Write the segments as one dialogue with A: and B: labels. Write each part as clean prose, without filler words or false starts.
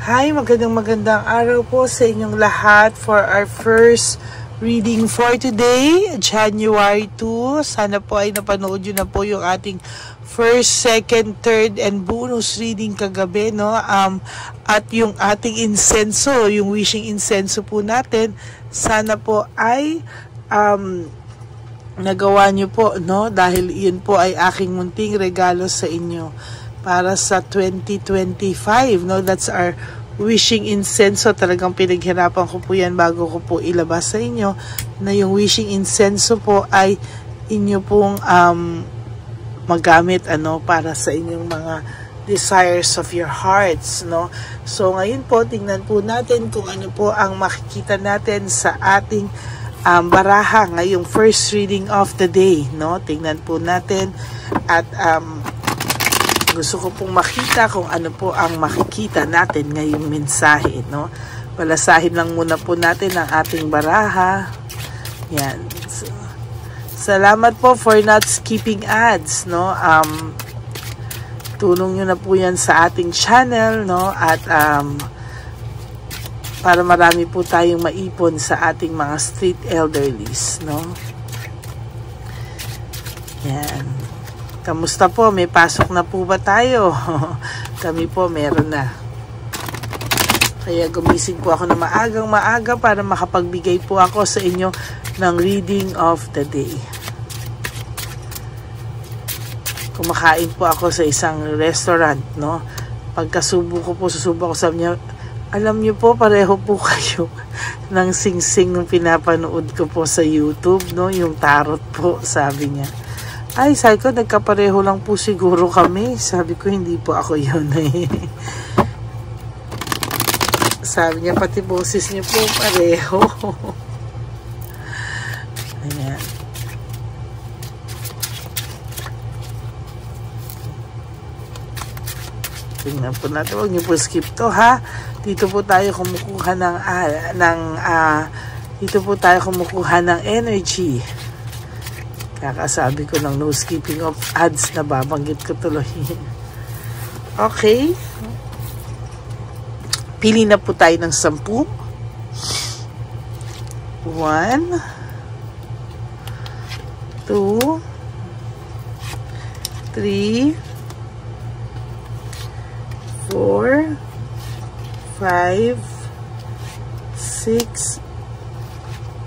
A: Hi, magandang araw po sa inyong lahat for our first reading for today, January 2. Sana po ay napanood nyo na po yung ating first, second, third, and bonus reading kagabi, no? At yung ating insenso, yung wishing insenso po natin, sana po ay nagawa nyo po, no? Dahil yun po ay aking munting regalo sa inyo para sa 2025, no? That's our wishing incense. Talagang pinaghirapan ko po yan bago ko po ilabas sa inyo na yung wishing incense po ay inyo pong magamit para sa inyong mga desires of your hearts, no? So ngayon po tingnan po natin kung ano po ang makikita natin sa ating baraha ngayong first reading of the day, no? Tingnan po natin at gusto ko pong makita kung ano po ang makikita natin ngayong mensahe, no? Balasahin lang muna po natin ang ating baraha. Yan. So, salamat po for not skipping ads, no? Tulong nyo na po yan sa ating channel, no? At para marami po tayong maipon sa ating mga street elderlies, no? Yan. Kamusta po? May pasok na po ba tayo? Kami po meron na. Kaya gumising po ako na maaga para makapagbigay po ako sa inyo ng reading of the day. Kumakain po ako sa isang restaurant, no? Pagkasubo ko po, susubo ko sa niya, alam niyo po, pareho po kayo ng sing-sing ng pinapanood ko po sa YouTube, no? Yung tarot po, sabi niya. Ay, sabi ko, nagkapareho lang po siguro kami. Sabi ko, hindi po ako yun eh. Sabi niya, pati boses niya po pareho. Ayan. Tingnan po natin. Huwag niyo po skip to, ha? Dito po tayo kumukuha dito po tayo kumukuha ng energy. Kakasabi ko ng no skipping of ads na babanggit ko tuloy. Okay. Pili na po tayo ng 10. 1 2 3 4 5 6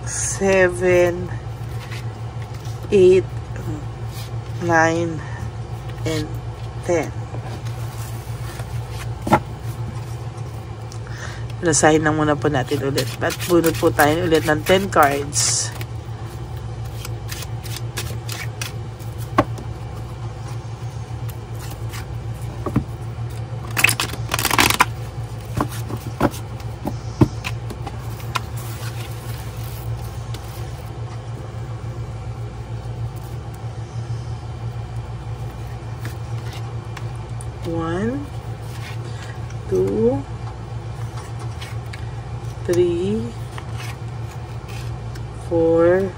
A: 7 8, 9, and 10. Basahin lang muna po natin ulit. At bunot po tayo ulit ng 10 cards. One, 2, 3, 4,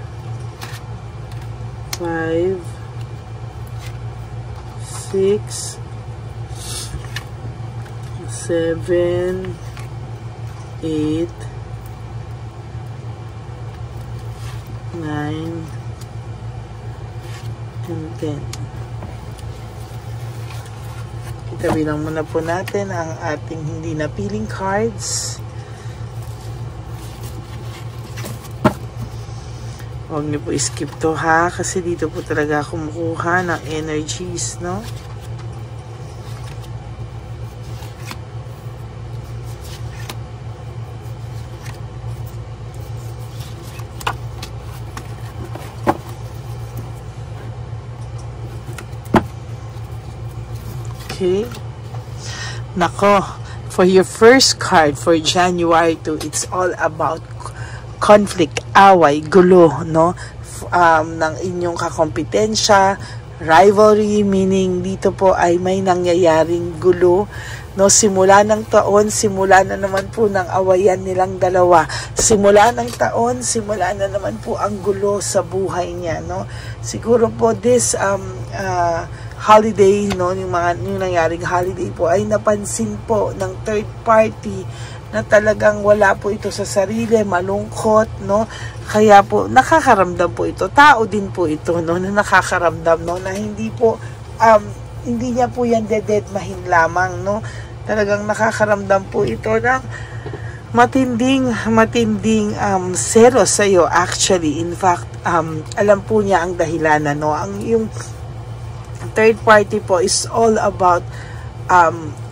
A: 5, 6, 7, 8, 9, and 10. Itabi lang muna po natin ang ating hindi napiling cards. Huwag niyo po skip to, ha, kasi dito po talaga kumukuha ng energies, no? Okay. Nako, for your first card for January 2, it's all about conflict, away, gulo, no? Ng inyong kakompetensya, rivalry, meaning dito po ay may nangyayaring gulo, no? Simula ng taon, simula na naman po ng awayan nilang dalawa. Simula ng taon, simula na naman po ang gulo sa buhay niya, no? Siguro po this holiday, no, yung nangyaring holiday po ay napansin po ng third party na talagang wala po ito sa sarili, malungkot, no? Kaya po nakakaramdam po ito. Tao din po ito, no, na nakakaramdam, no, na hindi po hindi niya po yan dededmahin lamang, no? Talagang nakakaramdam po ito ng matinding selos sa iyo actually. In fact, alam po niya ang dahilanan, no? Yung third party po is all about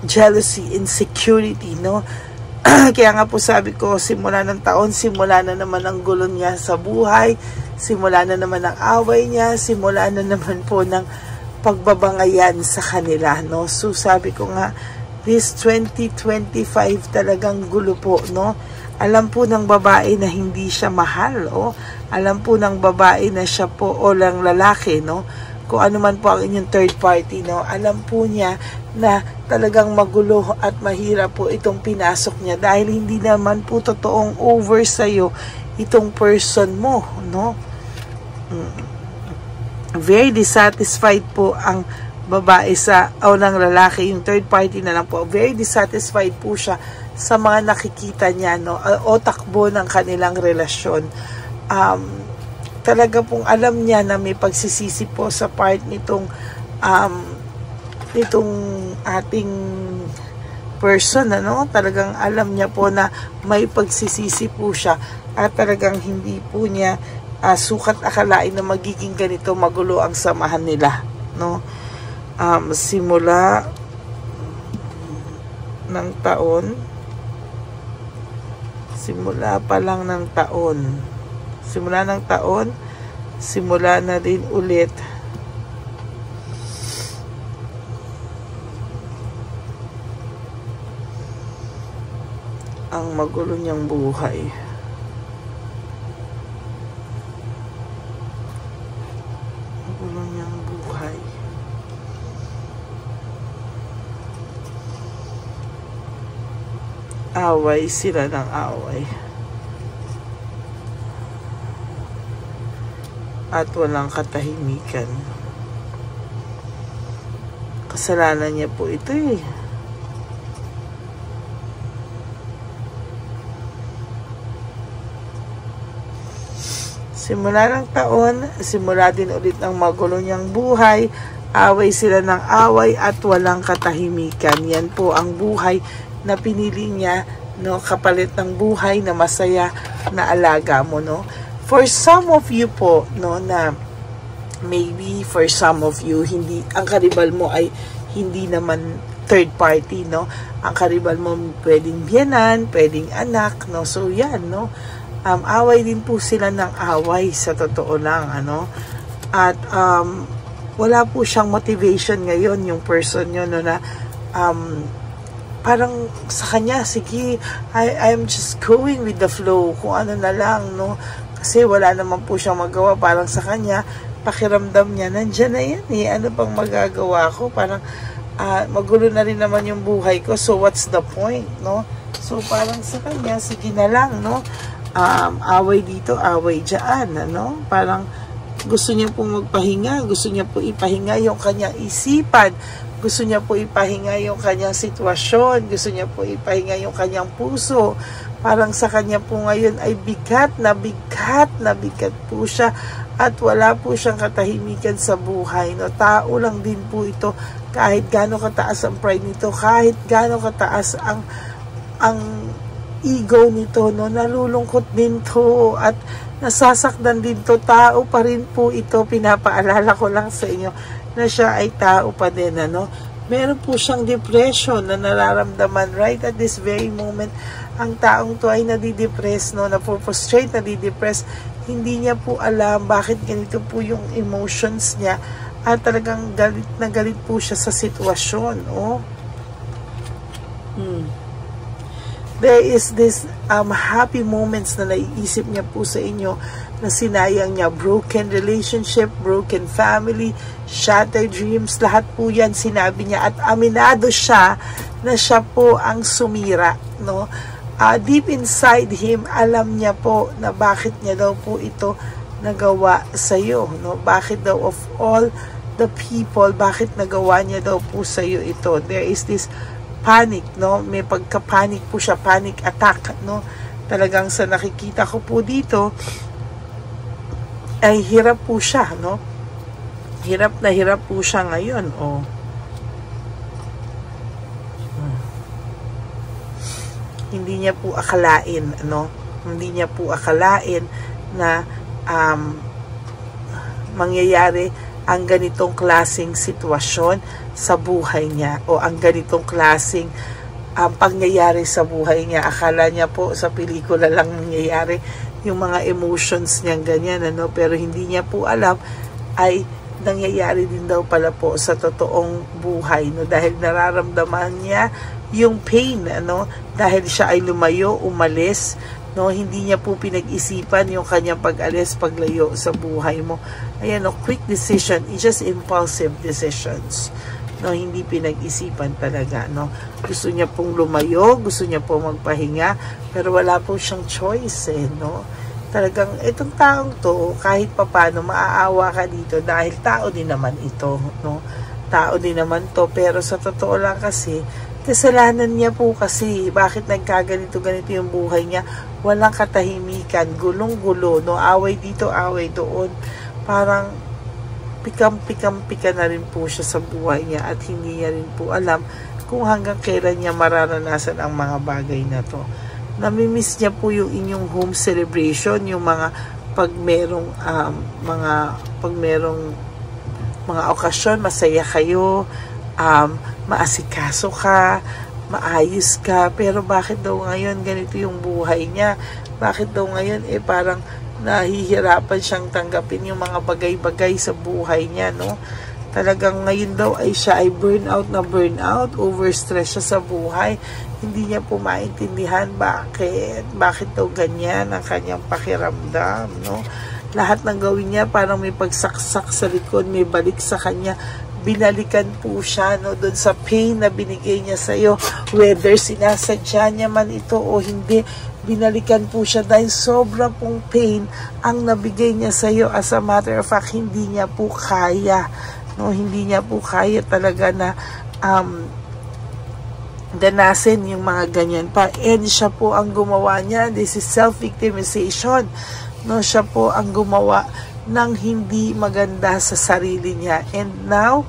A: jealousy, insecurity, no? Kaya nga po sabi ko, simula ng taon, simula na naman ang gulo niya sa buhay, simula na naman ang away niya, simula na naman po ng pagbabangayan sa kanila, no? So sabi ko nga, this 2025 talagang gulo po, no? Alam po ng babae na hindi siya mahal, oh. Alam po ng babae na siya po o lang lalaki, no? Kung ano man po ang inyong third party, no? Alam po niya na talagang magulo at mahirap po itong pinasok niya dahil hindi naman po totoong over sa'yo itong person mo, no? Very dissatisfied po ang babae o ng lalaki, yung third party na lang po. Very dissatisfied po siya sa mga nakikita niya, no? O takbo ng kanilang relasyon. Talaga pong alam niya na may pagsisisi po sa part nitong ating person, ano? Talagang alam niya po na may pagsisisi po siya at talagang hindi po niya sukat akalain na magiging ganito magulo ang samahan nila, no? Simula ng taon, simula na din ulit ang magulo niyang buhay. Away sila ng away. At walang katahimikan. Kasalanan niya po ito eh. Simula ng taon, simula din ulit ng magulo niyang buhay. Away sila ng away at walang katahimikan. Yan po ang buhay na pinili niya, no, kapalit ng buhay na masaya na alaga mo, no? For some of you po, no, na maybe for some of you, hindi, ang karibal mo ay hindi naman third party, no? Ang karibal mo pwedeng biyanan, pwedeng anak, no? So yan, no? Away din po sila ng away sa totoo lang, ano? At wala po siyang motivation ngayon yung person nyo, no, na parang sa kanya, sige, I'm just going with the flow, kung ano na lang, no? Kasi wala naman po siyang magawa. Parang sa kanya, pakiramdam niya, nandyan na yan eh, ano pang magagawa ko? Parang magulo na rin naman yung buhay ko, so what's the point, no? So parang sa kanya, sige na lang, no? Away dito, away dyan, ano? Parang gusto niya pong magpahinga, gusto niya po ipahinga yung kanyang isipan, gusto niya po ipahinga yung kanyang sitwasyon, gusto niya po ipahinga yung kanyang puso. Parang sa kanya po ngayon ay bigat na bigat po siya at wala po siyang katahimikan sa buhay, no? Tao lang din po ito, kahit gaano kataas ang pride nito, kahit gaano kataas ang ego nito, no? Nalulungkot din to at nasasaktan din to, tao pa rin po ito. Pinapaalala ko lang sa inyo na siya ay tao pa din, ano? Meron po siyang depression na nararamdaman right at this very moment. Ang taong to ay nadidepress, no? Napo-frustrate, nadidepress. Hindi niya po alam bakit ganito po yung emotions niya at talagang galit na galit po siya sa sitwasyon, oh. There is this happy moments na naiisip niya po sa inyo na sinayang niya. Broken relationship, broken family, shattered dreams, lahat po yan sinabi niya at aminado siya na siya po ang sumira, no? Deep inside him, alam niya po na bakit niya daw po ito nagawa sa iyo, no? Bakit daw of all the people, bakit nagawa niya daw po sa iyo ito. There is this panic, no? May pagka-panic po siya, panic attack, no? Talagang sa nakikita ko po dito, ay hirap po siya, no? Hirap na hirap po siya ngayon, oh. Hindi niya po akalain, no? Hindi niya po akalain na mangyayari ang ganitong klaseng sitwasyon sa buhay niya o ang ganitong klaseng pangyayari sa buhay niya. Akala niya po sa pelikula lang nangyayari yung mga emotions niya ganyan, ano? Pero hindi niya po alam ay nangyayari din daw pala po sa totoong buhay, no? Dahil nararamdaman niya yung pain, ano? Dahil siya ay lumayo, umalis, no? Hindi niya po pinag-isipan yung kanyang pag-alis, paglayo sa buhay mo. Ayan, no? Quick decision, it's just impulsive decisions, no? Hindi pinag-isipan talaga, no? Gusto niya pong lumayo, gusto niya pong magpahinga, pero wala po siyang choice, no? Talagang itong taong to, kahit papano maaawa ka dito dahil tao din naman ito, no? Tao din naman to, pero sa totoo lang kasi kasalanan niya po kasi bakit nagkaganito ganito yung buhay niya. Walang katahimikan, gulong-gulo, no? Away dito, away doon. Parang pikam-pikam-pika na rin po siya sa buhay niya at hindi niya rin po alam kung hanggang kailan niya mararanasan ang mga bagay na to. Namimiss niya po yung inyong home celebration, yung mga pag merong mga okasyon, masaya kayo, maasikaso ka, maayos ka, pero bakit daw ngayon ganito yung buhay niya? Bakit daw ngayon parang nahihirapan siyang tanggapin yung mga bagay-bagay sa buhay niya, no? Talagang ngayon daw ay siya ay burnout, overstress siya sa buhay. Hindi niya po maintindihan bakit daw ganyan ang kanyang pakiramdam, no? Lahat ng gawin niya parang may pagsaksak sa likod, may balik sa kanya. Binalikan po siya, no, doon sa pain na binigay niya sa iyo, whether sinasadya niya man ito o hindi. Binalikan po siya dahil sobra pong pain ang nabigay niya sa iyo. As a matter of fact, hindi niya po kaya, no, hindi niya po kaya talaga na danasin yung mga ganyan pa. And siya po ang gumawa niya. This is self-victimization, no? Siya po ang gumawa ng hindi maganda sa sarili niya. And now,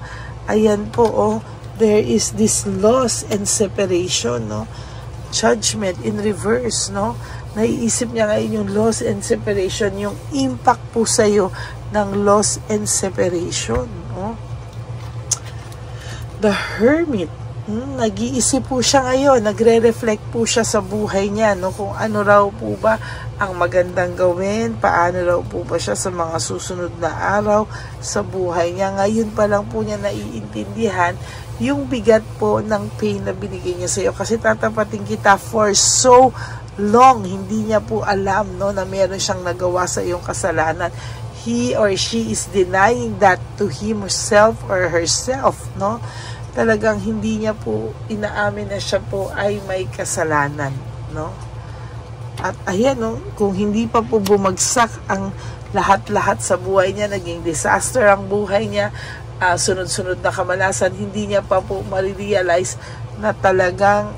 A: ayan po, oh, there is this loss and separation, no? Judgment in reverse, no? Naiisip niya ngayon yung loss and separation, yung impact po sa'yo ng loss and separation, no? The Hermit, nag-iisip po siya ngayon, nagre-reflect po siya sa buhay niya, no? Kung ano raw po ba ang magandang gawin, paano raw po ba siya sa mga susunod na araw sa buhay niya. Ngayon pa lang po niya naiintindihan yung bigat po ng pain na binigay niya sa iyo. Kasi tatapatin kita for so long, hindi niya po alam, no, na meron siyang nagawa sa iyong kasalanan. He or she is denying that to himself or herself, no? Talagang hindi niya po inaamin na siya po ay may kasalanan, no? At ayan, no, kung hindi pa po bumagsak ang lahat-lahat sa buhay niya, naging disaster ang buhay niya, sunod-sunod na kamalasan, hindi niya pa po marirealize na talagang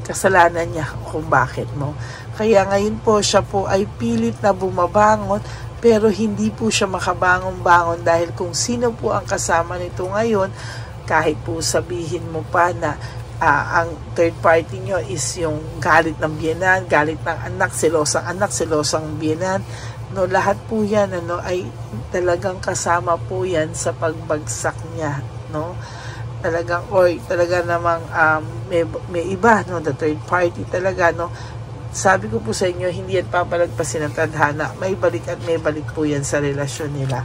A: kasalanan niya kung bakit, no? Kaya ngayon po siya po ay pilit na bumabangon, pero hindi po siya makabangon-bangon dahil kung sino po ang kasama nito ngayon, kahit po sabihin mo pa na ang third party nyo is yung galit ng biyenan, galit ng anak, silosang biyenan, no, lahat po yan, ano, ay talagang kasama po yan sa pagbagsak niya, no? Talagang, talaga namang may iba, no, the third party talaga, no? Sabi ko po sa inyo, hindi yan papalagpasin ng tadhana. May balik at may balik po yan sa relasyon nila.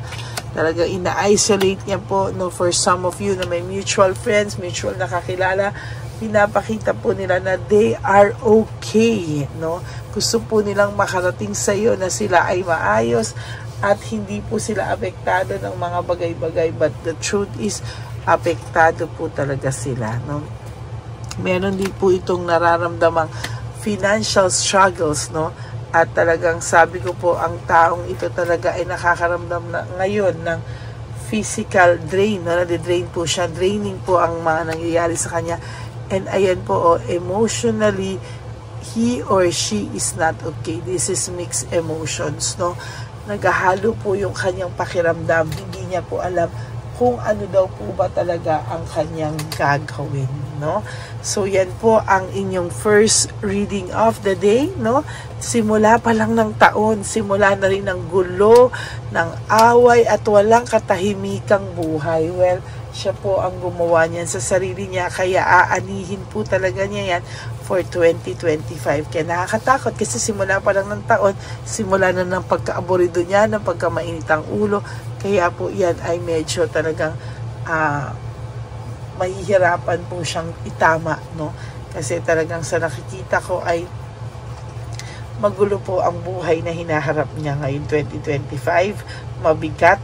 A: Talagang ina-isolate niya po, no, for some of you na may mutual friends, mutual nakakilala, pinapakita po nila na they are okay, no? Gusto po nilang makarating sa iyo na sila ay maayos at hindi po sila apektado ng mga bagay-bagay, but the truth is, apektado po talaga sila, no? Meron din po itong nararamdamang financial struggles, no? At talagang sabi ko po, ang taong ito talaga ay nakakaramdam na ngayon ng physical drain, no? Nade-drain po siya, draining po ang mga nangyayari sa kanya. And ayan po, emotionally, he or she is not okay. This is mixed emotions, no? Naghahalo po yung kanyang pakiramdam. Hindi niya po alam kung ano daw po ba talaga ang kanyang gagawin, no? So yan po ang inyong first reading of the day, no? Simula pa lang ng taon, simula na rin ng gulo, ng away at walang katahimikang buhay. Well, siya po ang gumawa niyan sa sarili niya, kaya aanihin po talaga niya yan for 2025. Kaya nakakatakot kasi simula pa lang ng taon, simula na ng pagka-aborido niya, ng pagkamainit ang ulo. Kaya po yan ay medyo talagang mahihirapan po siyang itama, no? Kasi talagang sa nakikita ko ay magulo po ang buhay na hinaharap niya ngayon 2025. Mabigat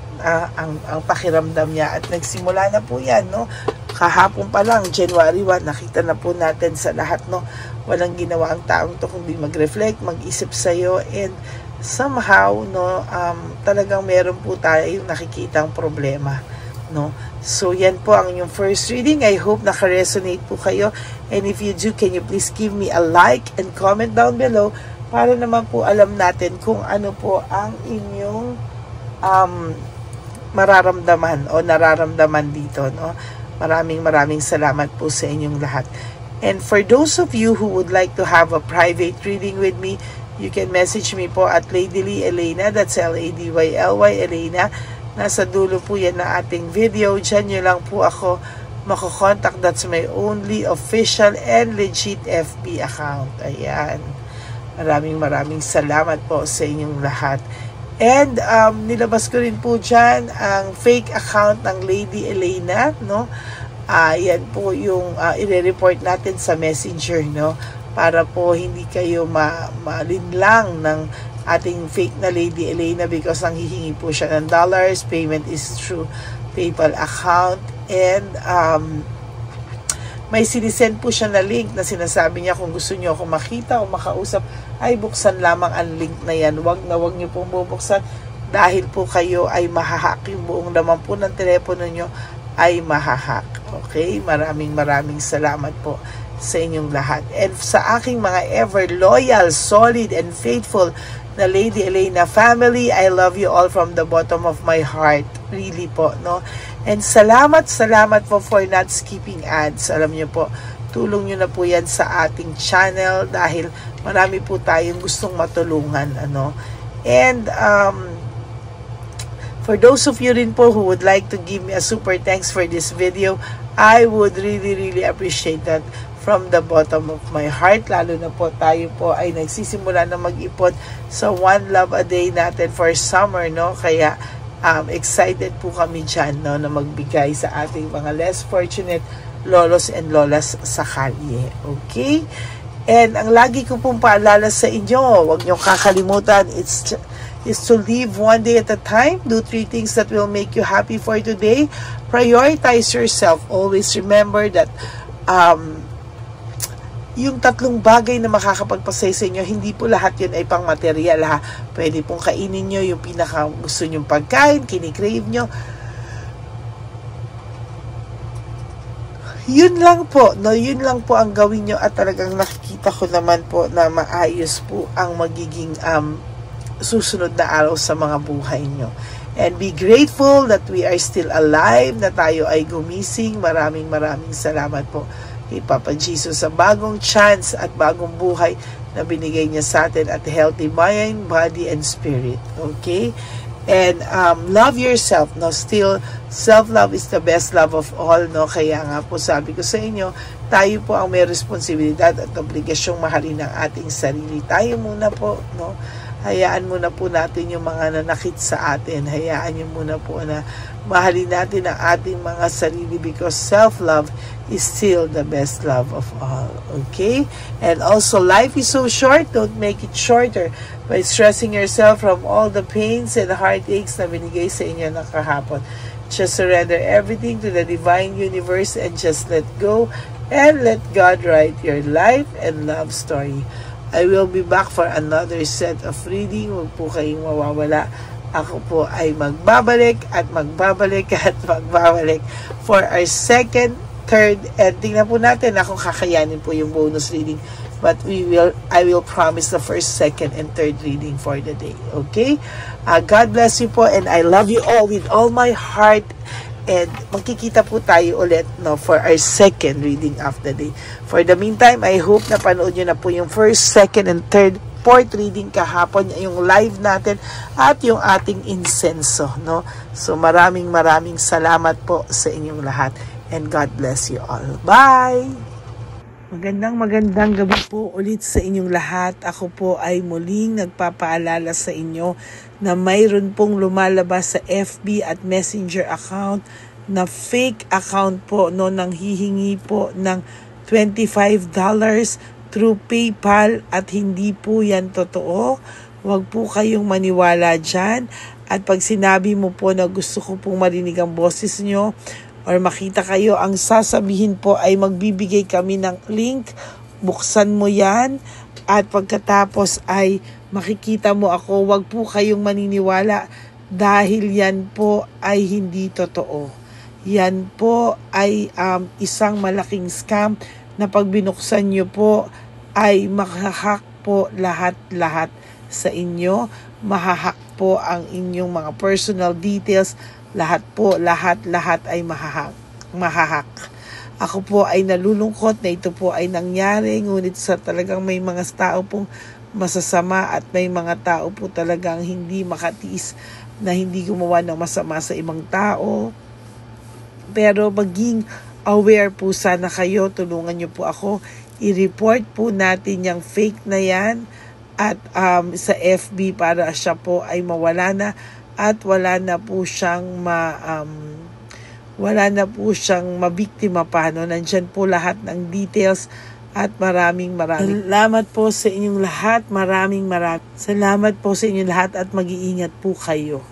A: ang pakiramdam niya at nagsimula na po yan, no? Kahapon pa lang, January 1, nakita na po natin sa lahat, no? Walang ginawa ang taong to kundi mag-reflect, mag-isip sa'yo, and somehow, no, talagang meron po tayo nakikitang problema, no? So, yan po ang inyong first reading. I hope naka-resonate po kayo. And if you do, can you please give me a like and comment down below para naman po alam natin kung ano po ang inyong mararamdaman o nararamdaman dito, no? Maraming salamat po sa inyong lahat. And for those of you who would like to have a private reading with me, you can message me po at Lady Lee Elena. That's Ladyly Elena. Nasa dulo po yan na ating video. Diyan nyo lang po ako makokontak. That's my only official and legit FB account. Ayan. Maraming salamat po sa inyong lahat. And nilabas ko rin po dyan ang fake account ng Lady Elena, no? Yan po yung i-report natin sa Messenger, no? Para po hindi kayo malinlang ng ating fake na Lady Elena because ang hihingi po siya ng dollars. Payment is through PayPal account. And may sinisend po siya na link na sinasabi niya kung gusto niyo ako makita o makausap, ay buksan lamang ang link na yan. Wag niyo pong bubuksan dahil po kayo ay mahahack. Yung buong laman po ng telepono niyo ay mahahack. Okay? Maraming salamat po sa inyong lahat. And sa aking mga ever loyal, solid, and faithful na Lady Elena family, I love you all from the bottom of my heart. Really po, no? And salamat po for not skipping ads. Alam niyo po, tulong niyo na po yan sa ating channel dahil marami po tayong gustong matulungan, ano? And for those of you rin po who would like to give me a super thanks for this video, I would really appreciate that from the bottom of my heart. Lalo na po tayo po ay nagsisimula na mag-ipon sa One Love a Day natin for summer, no? Kaya excited po kami dyan, no, na magbigay sa ating mga less fortunate lolos and lolas sa kalye. Okay? And ang lagi ko pong paalala sa inyo, huwag nyo kakalimutan, is to live one day at a time. Do 3 things that will make you happy for today. Prioritize yourself. Always remember that yung 3 bagay na makakapagpasaya sa inyo, hindi po lahat yun ay pang material, ha. Pwede pong kainin nyo yung pinaka gusto nyong pagkain, kinikrave nyo. Yun lang po, no? Yun lang po ang gawin nyo at talagang nakikita ko naman po na maayos po ang magiging susunod na araw sa mga buhay nyo. And be grateful that we are still alive, na tayo ay gumising. Maraming salamat po kay Papa Jesus sa bagong chance at bagong buhay na binigay niya sa atin at healthy mind, body, and spirit. Okay? And love yourself, no? Still, self-love is the best love of all, no? Kaya nga po sabi ko sa inyo, tayo po ang may responsibilidad at obligasyong mahalin ang ating sarili. Tayo muna po, no? Hayaan muna po natin yung mga nanakit sa atin. Hayaan nyo muna po na mahalin natin ang ating mga sarili because self-love is still the best love of all. Okay? And also, life is so short. Don't make it shorter by stressing yourself from all the pains and heartaches na binigay sa inyo ng kahapon. Just surrender everything to the divine universe and just let go and let God write your life and love story. I will be back for another set of reading. Huwag po kayong mawawala. Ako po ay magbabalik at magbabalik at magbabalik for our second, third, and tingnan po natin na kung kakayanin po yung bonus reading. But I will promise the first, second, and third reading for the day. Okay? God bless you po, and I love you all with all my heart. And magkikita po tayo ulit for our second reading of the day. For the meantime, I hope na panood nyo na po yung first, second, and third, fourth reading kahapon, yung live natin at yung ating insenso. So maraming salamat po sa inyong lahat. And God bless you all. Bye! Magandang gabi po ulit sa inyong lahat. Ako po ay muling nagpapaalala sa inyo na mayroon pong lumalabas sa FB at Messenger account na fake account po nang hihingi po ng $25 through PayPal at hindi po yan totoo. Huwag po kayong maniwala dyan. At pag sinabi mo po na gusto ko pong marinig ang boses nyo, or makita kayo, ang sasabihin po ay magbibigay kami ng link, buksan mo yan, at pagkatapos ay makikita mo ako. Huwag po kayong maniniwala dahil yan po ay hindi totoo. Yan po ay isang malaking scam na pag binuksan nyo po ay mahahack po lahat sa inyo. Mahahack po ang inyong mga personal details. Lahat ay mahahak. Ako po ay nalulungkot na ito po ay nangyari, ngunit sa talagang may mga tao pong masasama at may mga tao po talagang hindi makatiis na hindi gumawa ng masama sa ibang tao. Pero maging aware po sana kayo, tulungan niyo po ako, i-report po natin yung fake na yan at sa FB para siya po ay mawala na. At wala na po siyang mabiktima pa. Nandyan po lahat ng details at maraming salamat po sa inyong lahat. Maraming salamat po sa inyong lahat at mag-iingat po kayo.